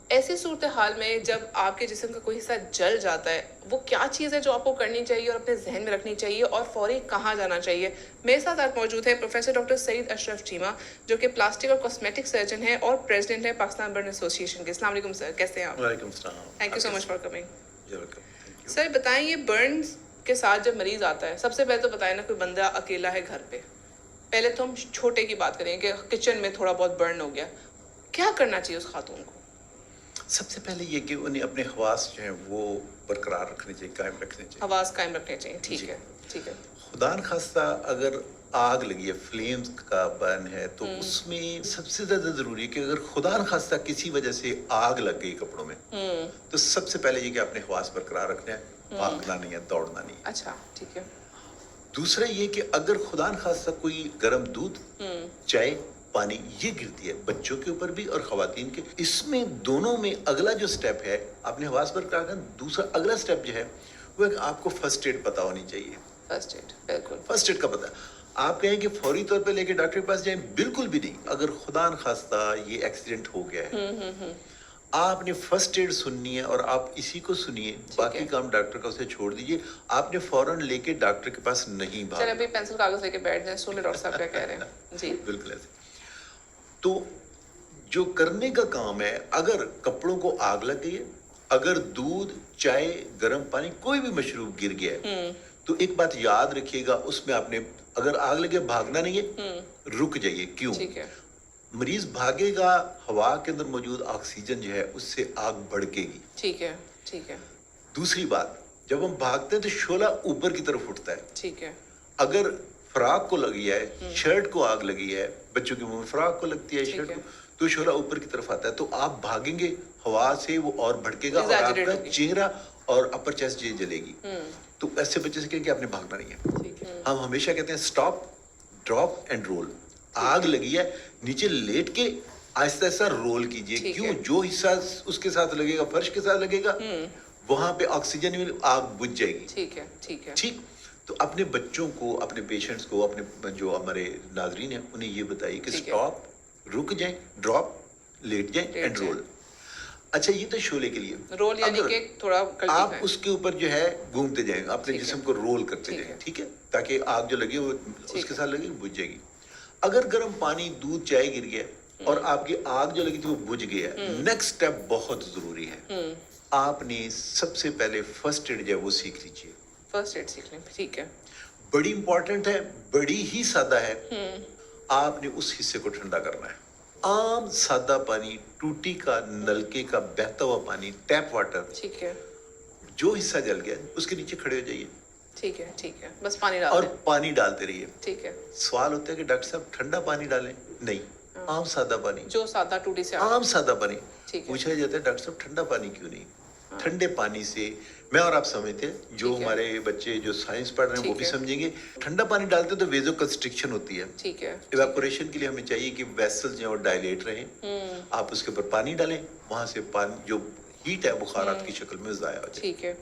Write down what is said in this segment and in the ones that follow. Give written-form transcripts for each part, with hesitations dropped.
ایسی صورتحال میں جب آپ کے جسم کا کوئی حصہ جل جاتا ہے، وہ کیا چیز ہے جو آپ کو کرنی چاہیے اور اپنے ذہن میں رکھنی چاہیے اور فوری کہاں جانا چاہیے؟ میرے ساتھ آج موجود ہے پروفیسر ڈاکٹر سعید اشرف چیمہ، جو کہ پلاسٹک اور کاسمیٹک سرجن ہیں اور پریزیڈنٹ ہے پاکستان برن ایسوسی ایشن کے. السلام علیکم سر، کیسے ہیں آپ؟ وعلیکم السلام. Thank you so much for coming. Welcome. Sir بتائیں، یہ برنز کے ساتھ جب مریض آتا ہے، سب سے پہلے تو بتائیں نا، کوئی بندہ اکیلا ہے گھر پہ، پہلے تو ہم چھوٹے کی بات کریں کہ کچن میں تھوڑا بہت برن ہو گیا، کیا کرنا چاہیے اس خاتون کو؟ سب سے پہلے یہ کہ انہیں اپنے حواس جو ہیں وہ برقرار رکھنے چاہیے، قائم رکھنے چاہیے. حواس قائم رکھنے چاہیے. ٹھیک ہے، ٹھیک ہے. خدا نخواستہ اگر آگ لگی ہے، فلیمز کا برن ہے، تو اس میں سب سے زیادہ ضروری ہے کہ اگر خدا نخواستہ کسی وجہ سے آگ لگ گئی کپڑوں میں، تو سب سے پہلے یہ کہ اپنے حواس برقرار رکھنا ہے، بھاگنا نہیں ہے، دوڑنا نہیں ہے. اچھا، ٹھیک ہے. دوسرا یہ کہ اگر خدا نخواستہ کوئی گرم دودھ، چائے، پانی یہ گرتی ہے بچوں کے اوپر بھی اور خواتین کے، اس میں دونوں میں اگلا جو سٹیپ ہے اپنے حواس برقرار رکھنا. دوسرا اگلا سٹیپ جو ہے وہ ہے کہ آپ کو فرسٹ ایڈ پتہ ہونی چاہیے. فرسٹ ایڈ، بالکل فرسٹ ایڈ کا پتہ. آپ کہیں کہ فوری طور پہ لے کے ڈاکٹر کے پاس جائیں، بالکل بھی نہیں. اگر خدا نخواستہ یہ ایکسیڈنٹ ہو گیا ہے، آپ نے فرسٹ ایڈ سننی ہے اور آپ اسی کو سنیے، باقی کام ڈاکٹر کا اسے چھوڑ دیجئے. آپ نے فوراً لے کے ڈاکٹر کے پاس نہیں بھاگنا. چلیں ابھی پینسل کاغذ لے کے بیٹھ جائیں، سن لیں ڈاکٹر صاحب کیا کہہ رہے ہیں. جی بالکل ایسے. تو جو کرنے کا کام ہے، اگر کپڑوں کو آگ لگ گئی ہے، اگر دودھ، چائے، گرم پانی، کوئی بھی مشروب گر گیا ہے، تو ایک بات یاد رکھیے گا، اس میں آپ نے اگر آگ لگے بھاگنا نہیں ہے، رک جائیے. کیوں؟ مریض بھاگے گا، ہوا کے اندر موجود آکسیجن جو ہے اس سے آگ بھڑکے گی. ٹھیک ہے، ٹھیک ہے. دوسری بات، جب ہم بھاگتے ہیں تو شعلہ اوپر کی طرف اٹھتا ہے. ٹھیک ہے. اگر فراق کو لگی ہے، شرٹ کو آگ لگی ہے، بچوں کے منہ میں فراق کو لگتی ہے، شرٹ کو، تو شعلہ اوپر کی طرف آتا ہے. تو آپ بھاگیں گے، ہوا سے وہ اور بھڑکے گا اور آپ کا چہرہ اور اپر چیسٹ یہ جلے گی. تو ایسے بچے سے کہیں کہ آپ نے بھاگنا نہیں ہے. ہم ہمیشہ کہتے ہیں سٹاپ، ڈراپ اینڈ رول. آگ لگی ہے، نیچے لیٹ کے آہستہ آہستہ رول کیجئے. کیوں؟ جو حصہ اس کے ساتھ لگے گا، فرش کے ساتھ لگے گا، وہاں پہ آکسیجن میں آگ بجھ جائے گی. ٹھیک ہے، ٹھیک ہے. ٹھیک. تو اپنے بچوں کو، اپنے پیشنٹس کو، اپنے جو ہمارے ناظرین ہیں انہیں یہ بتائیے کہ سٹاپ، رک جائیں، ڈراپ، لیٹ جائیں اینڈ رول. اچھا، یہ تو شعلے کے لیے. رول یعنی کہ تھوڑا آپ اس کے اوپر جو ہے گھومتے جائیں، اپنے جسم کو رول کرتے جائیں. ٹھیک ہے، تاکہ آگ جو لگے وہ اس کے ساتھ لگے بجھ جائے گی. اگر گرم پانی، دودھ، چائے گر گیا اور آپ کی آگ جو لگی تھی وہ بجھ گیا، نیکسٹ سٹیپ بہت ضروری ہے. آپ نے سب سے پہلے فرسٹ ایڈ جو ہے وہ سیکھ لیجیے. فرسٹ ایڈ سیکھ لیں. ٹھیک ہے. بڑی امپورٹنٹ ہے، بڑی ہی سادہ ہے. آپ نے اس حصے کو ٹھنڈا کرنا ہے. عام سادہ پانی، ٹوٹی کا، نلکے کا بہتا ہوا پانی، ٹیپ واٹر. ٹھیک ہے. جو حصہ جل گیا اس کے نیچے کھڑے ہو جائیے. ٹھیک ہے، ٹھیک ہے. بس پانی ڈال اور دیں. پانی ڈالتے رہیے. ٹھیک ہے. سوال ہوتا ہے کہ ڈاکٹر صاحب ٹھنڈا پانی ڈالیں؟ نہیں، عام سادہ پانی، جو سادہ ٹوٹی سے عام سادہ پانی. پوچھا جاتا ہے ڈاکٹر صاحب ٹھنڈا پانی کیوں نہیں؟ ٹھنڈے پانی سے میں اور آپ سمجھتے ہیں، جو ہمارے بچے جو سائنس پڑھ رہے ہیں وہ بھی سمجھیں گے. ٹھنڈا پانی ڈالتے تو ویزو کنسٹرکشن ہوتی ہے. ٹھیک ہے. ایواپوریشن کے لیے ہمیں چاہیے کہ ویسل جو ہے وہ ڈائلیٹ رہیں. آپ اس کے اوپر پانی ڈالیں، وہاں سے پانی جو ہیٹ ہے بخارات کی شکل میں ضائع ہو جائے. ٹھیک ہے،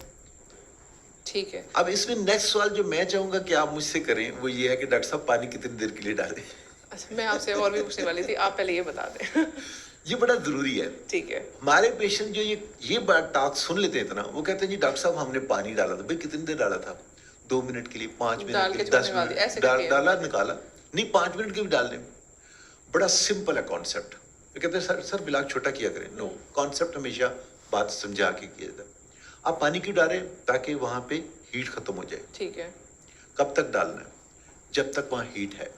ٹھیک ہے. اب اس میں نیکسٹ سوال جو میں چاہوں گا کہ آپ مجھ سے کریں وہ یہ ہے کہ ڈاکٹر صاحب پانی کتنی دیر کے لیے ڈالیں؟ اچھا، میں آپ سے اور بھی پوچھنے والی تھی، آپ پہلے یہ بتا دیں. یہ بڑا ضروری ہے. ٹھیک ہے. ہمارے پیشنٹ جو یہ بات ٹاک سن لیتے ہیں اتنا، وہ کہتے ہیں جی ڈاکٹر صاحب ہم نے پانی ڈالا تھا. بھائی کتنی دیر ڈالا تھا؟ 2 منٹ کے لیے، 5 منٹ کے لیے، 10 منٹ ڈالا نکالا. نہیں، 5 منٹ کے بھی ڈال دیں. بڑا سمپل ہے کانسیپٹ. وہ کہتے ہیں سر بلاک چھوٹا کیا کریں. نو، کانسیپٹ ہمیشہ بات سمجھا کے کیا جاتا ہے. آپ پانی کیوں ڈالیں؟ تاکہ وہاں پہ ہیٹ ختم ہو جائے. ٹھیک ہے. کب تک ڈالنا ہے؟ جب تک وہاں ہیٹ ہے.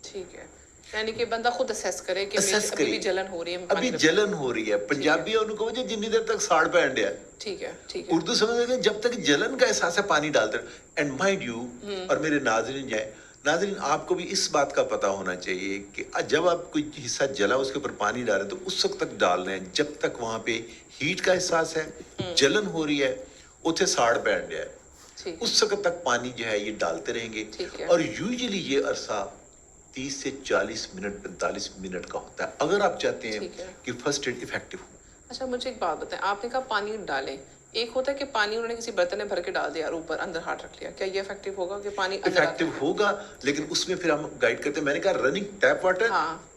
ٹھیک ہے. یعنی کہ بندہ خود اسیس کرے کہ ابھی بھی جلن ہو رہی ہے. ابھی جلن ہو رہی ہے. پنجابی ان کو وجہ جتنی دیر تک ساڑ پہ انڈیا ہے. ٹھیک ہے، ٹھیک ہے. اردو سمجھ لیں جب تک جلن کا احساس ہے پانی ڈالتے ہیں. اینڈ مائنڈ یو، اور میرے ناظرین جو ہے، ناظرین آپ کو بھی اس بات کا پتہ ہونا چاہیے کہ جب آپ کوئی حصہ جلا اس کے اوپر پانی ڈالیں تو اس وقت تک ڈال رہے ہیں جب تک وہاں پہ ہیٹ کا احساس ہے، جلن ہو رہی ہے، اتنے ساڑ پہ انڈیا ہے. اس وقت تک پانی جو ہے یہ ڈالتے رہیں گے. اور یوزلی یہ عرصہ 30 سے 40 منٹ، 45 منٹ کا ہوتا ہے اگر آپ چاہتے ہیں کہ فرسٹ ایڈ افیکٹو ہو. اچھا، مجھے ایک بات بتائیں، آپ نے کہا پانی ڈالیں. ایک ہوتا ہے کہ پانی انہوں نے کسی برتن میں بھر کے ڈال دیا اور اوپر اندر ہاتھ رکھ لیا، کیا یہ افیکٹو ہوگا کہ پانی افیکٹو ہوگا؟ لیکن اس میں پھر ہم گائیڈ کرتے ہیں. میں نے کہا رننگ ٹیپ واٹر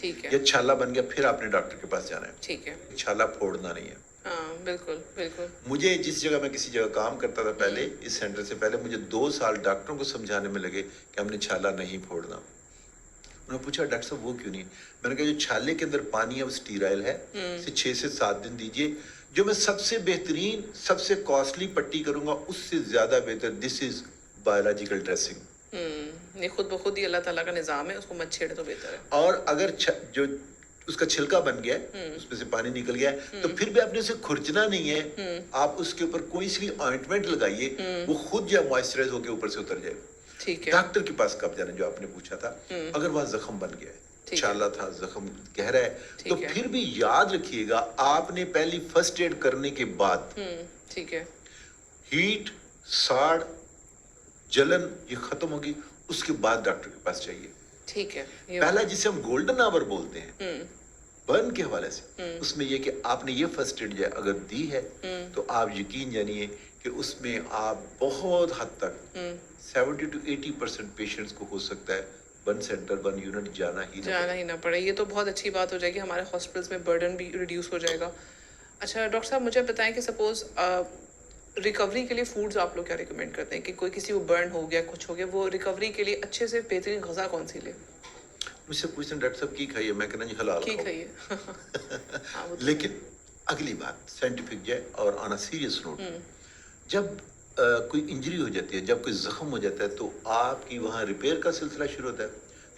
ٹھیک ہے یا چھالا بن گیا پھر آپ نے ڈاکٹر کے پاس جانا ہے. ٹھیک ہے چھالا پھوڑنا نہیں ہے. ہاں بالکل بالکل مجھے جس جگہ میں کسی جگہ کام کرتا تھا پہلے اس سینٹر سے پہلے مجھے 2 سال ڈاکٹروں کو سمجھانے میں لگے کہ ہم نے چھالا نہیں پھوڑنا. انہوں نے پوچھا ڈاکٹر صاحب وہ کیوں نہیں؟ میں نے کہا جو چھالے کے اندر پانی ہے وہ اسٹیرائل ہے, اسے 6 سے 7 دن دیجئے. جو میں سب سے بہترین سب سے کاسٹلی پٹی کروں گا اس سے زیادہ بہتر دس از بایولوجیکل ڈریسنگ. یہ خود بخود ہی اللہ تعالیٰ کا نظام ہے, اس کو مت چھیڑے تو بہتر ہے. اور اگر جو اس کا چھلکا بن گیا ہے اس میں سے پانی نکل گیا ہے تو پھر بھی آپ نے اسے کھرچنا نہیں ہے. آپ اس کے اوپر کوئی سی آئنٹمنٹ لگائیے, وہ خود جو موئسچرائز ہو کے اوپر سے اتر جائے. ٹھیک ہے ڈاکٹر کے پاس کب جانا جو آپ نے پوچھا تھا, اگر وہاں زخم بن گیا ہے, چھالا تھا, زخم گہرا ہے, تو پھر بھی یاد رکھیے گا آپ نے پہلی فرسٹ ایڈ کرنے کے بعد ٹھیک ہے ہیٹ, ساڑ, جلن یہ ختم ہوگی, اس کے بعد ڈاکٹر کے پاس چاہیے. ٹھیک ہے پہلا جسے ہم گولڈن آور بولتے ہیں برن کے حوالے سے, اس میں یہ کہ آپ نے یہ فرسٹ ایڈ اگر دی ہے تو آپ یقین جانیے کہ اس میں آپ بہت حد تک 70 to 80% پیشنٹس کو ہو سکتا ہے برن سینٹر, برن یونٹ جانا ہی نہ پڑے. یہ تو بہت اچھی بات ہو جائے گی, ہمارے ہاسپٹلس میں برڈن بھی ریڈیوس ہو جائے گا. اچھا ڈاکٹر صاحب مجھے بتائیں کہ سپوز ریکوری کے لیے فوڈز آپ لوگ کیا ریکمینڈ کرتے ہیں کہ کوئی کسی کو برن ہو گیا کچھ ہو گیا, وہ ریکوری کے لیے اچھے سے بہترین غذا کون سی لے؟ مجھ سے پوچھتے ہیں ڈاکٹر صاحب کی کھائیے, میں کہنا جی حلال کی کھاؤ. کھائیے لیکن اگلی بات سائنٹیفک جائے اور آن اے سیریس نوٹ, جب کوئی انجری ہو جاتی ہے, جب کوئی زخم ہو جاتا ہے تو آپ کی وہاں ریپیئر کا سلسلہ شروع ہوتا ہے.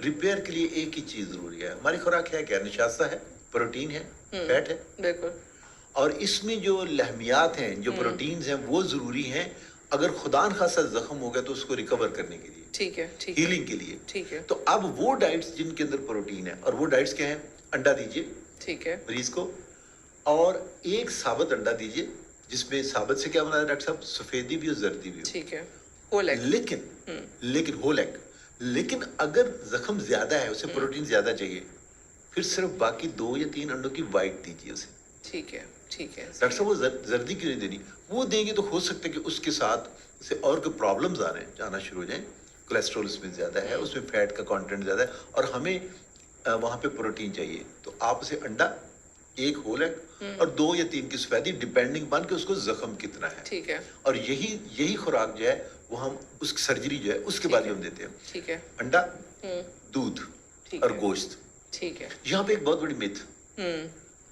ریپیئر کے لیے ایک ہی چیز ضروری ہے, ہماری خوراک ہے کیا, نشاستہ ہے, پروٹین ہے, فیٹ ہے, بالکل, اور اس میں جو لحمیات ہیں, جو پروٹینز ہیں وہ ضروری ہیں اگر خدا نخواستہ زخم ہو گیا تو اس کو ریکور کرنے کے لیے, ٹھیک ہے ہیلنگ کے لیے. ٹھیک ہے تو اب وہ ڈائٹس جن کے اندر پروٹین ہے, اور وہ ڈائٹس کیا ہیں, انڈا دیجئے ٹھیک ہے مریض کو, اور ایک ثابت انڈا دیجئے جس میں ثابت سے کیا بنا ہے ڈاکٹر صاحب, سفیدی بھی ہو زردی بھی ہو, ٹھیک ہے ہول ایگ, لیکن ہول ایگ. لیکن اگر زخم زیادہ ہے, اسے پروٹین زیادہ چاہیے, پھر صرف باقی 2 یا 3 انڈوں کی وائٹ دیجیے اسے. ٹھیک ہے ٹھیک ہے ڈاکٹر صاحب وہ زردی کیوں نہیں دینی, وہ دیں گے تو ہو سکتا ہے کہ اس کے ساتھ اسے اور کوئی پرابلمز آنا شروع ہو جائیں. کولیسٹرول اس میں زیادہ ہے, اس میں فیٹ کا کانٹینٹ زیادہ ہے, اور ہمیں وہاں پہ پروٹین چاہیے. تو آپ اسے انڈا, ایک ہول ایگ اور 2 یا 3 کی سفیدی ڈیپینڈنگ بن کے اس کو زخم کتنا ہے. ٹھیک ہے, اور یہی خوراک جو ہے وہ ہم اس کی سرجری جو ہے اس کے بعد ہی ہم دیتے ہیں. ٹھیک ہے انڈا, دودھ اور گوشت. ٹھیک ہے. یہاں پہ ایک بہت بڑی میتھ,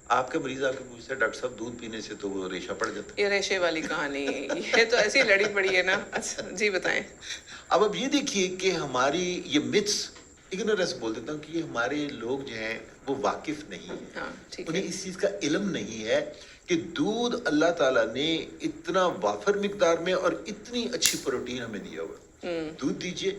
آپ کا مریض آ کے پوچھتا ہے ڈاکٹر صاحب دودھ پینے سے تو وہ ریشہ پڑ جاتا ہے. یہ ریشے والی کہانی, یہ تو ایسی لڑی پڑی ہے نا. اچھا جی بتائیں. اب یہ دیکھیے کہ ہماری یہ متس, اگنورینس بول دیتا ہوں کہ یہ ہمارے لوگ جو ہیں وہ واقف نہیں ہیں, انہیں اس چیز کا علم نہیں ہے کہ دودھ اللہ تعالیٰ نے اتنا وافر مقدار میں اور اتنی اچھی پروٹین ہمیں دیا ہوا. دودھ دیجئے,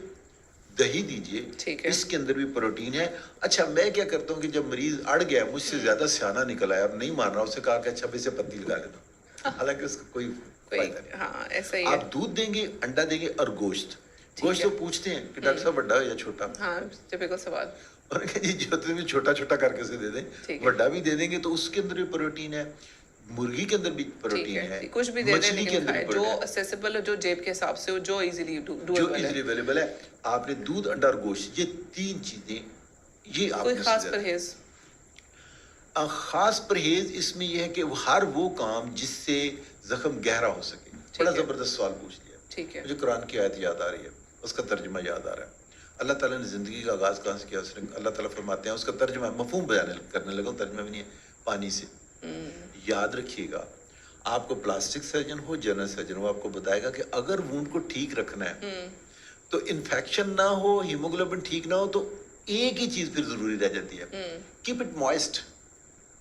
دہی دیجئے, اس کے اندر بھی پروٹین ہے. اچھا میں کیا کرتا ہوں کہ جب مریض اڑ گیا, مجھ سے زیادہ سیانہ نکل آیا اور نہیں مان رہا, اسے کہا کہ اچھا اسے پتی لگا لینا, حالانکہ اس کا کوئی فائدہ نہیں. آپ دودھ دیں گے, انڈا دیں گے اور گوشت. گوشت تو پوچھتے ہیں کہ ڈاکٹر صاحب بڑا یا چھوٹا, ہاں ٹپیکل سوال, اور جی جو چھوٹا چھوٹا کر کے اسے دے دیں, بڑا بھی دے دیں گے تو اس کے اندر بھی پروٹین ہے, مرغی کے اندر بھی پروٹین ہے, کچھ بھی دے دیں لیکن کھائے جو اسیسیبل ہے, جو جیب کے حساب سے ہو, جو ایزیلی اویلیبل ہے. آپ نے دودھ, انڈا اور گوشت, یہ 3 چیزیں, یہ آپ کوئی خاص پرہیز, خاص پرہیز اس میں یہ ہے کہ ہر وہ کام جس سے زخم گہرا ہو سکے. بڑا زبردست سوال پوچھ لیا. ٹھیک ہے, مجھے قرآن کی آیت یاد آ رہی ہے, اس کا ترجمہ یاد آ رہا ہے. اللہ تعالیٰ نے زندگی کا آغاز کہاں سے کیا, اس نے اللہ تعالیٰ فرماتے ہیں, اس کا ترجمہ مفہوم بیان کرنے لگا, ترجمہ بھی نہیں ہے, پانی سے. یاد رکھیے گا, آپ کو پلاسٹک سرجن ہو, جنرل سرجن ہو, آپ کو بتائے گا کہ اگر وونڈ کو ٹھیک رکھنا ہے تو انفیکشن نہ ہو, ہیموگلوبن ٹھیک نہ ہو, تو ایک ہی چیز پھر ضروری رہ جاتی ہے, کیپ اٹ موئسٹ.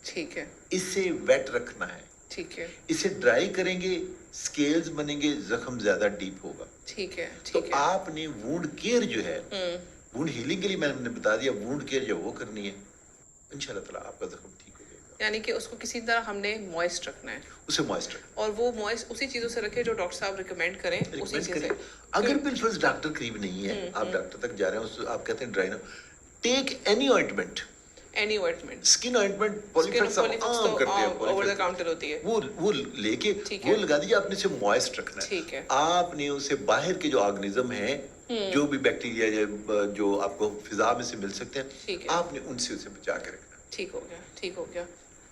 ٹھیک ہے, اسے ویٹ رکھنا ہے. ٹھیک ہے, اسے ڈرائی کریں گے, سکیلز بنیں گے, زخم زیادہ ڈیپ ہوگا. ٹھیک ہے, تو آپ نے وونڈ کیئر جو ہے, وونڈ ہیلنگ کے لیے میں نے بتا دیا, وونڈ کیئر جو وہ کرنی ہے, انشاءاللہ تعالیٰ آپ کا زخم ٹھیک ہو جائے گا. یعنی کہ اس کو کسی طرح ہم نے موئسٹ رکھنا ہے, اسے موئسٹ رکھنا, اور وہ موئسٹ اسی چیزوں سے رکھے جو ڈاکٹر صاحب ریکمینڈ کریں, اسی چیز سے. اگر بالفرض ڈاکٹر قریب نہیں ہے, آپ ڈاکٹر تک جا رہے ہیں, آپ کہتے ہیں ڈرائی نہ, take any ointment, any ointment, سکن آئنٹمنٹ, پولیفلیکس عام کرتے ہیں, اوور دا کاؤنٹر ہوتی ہے, وہ لے کے وہ لگا دیجیے. آپ نے اسے موئسٹ رکھنا ہے. آپ نے اسے باہر کے جو آرگنزم ہیں جو بھی بیکٹیریا جو آپ کو فضا میں سے مل سکتے ٹھیک ہیں ہے۔ آپ نے ان سے اسے بچا کے رکھنا۔ ٹھیک ہو گیا، ٹھیک ہو گیا۔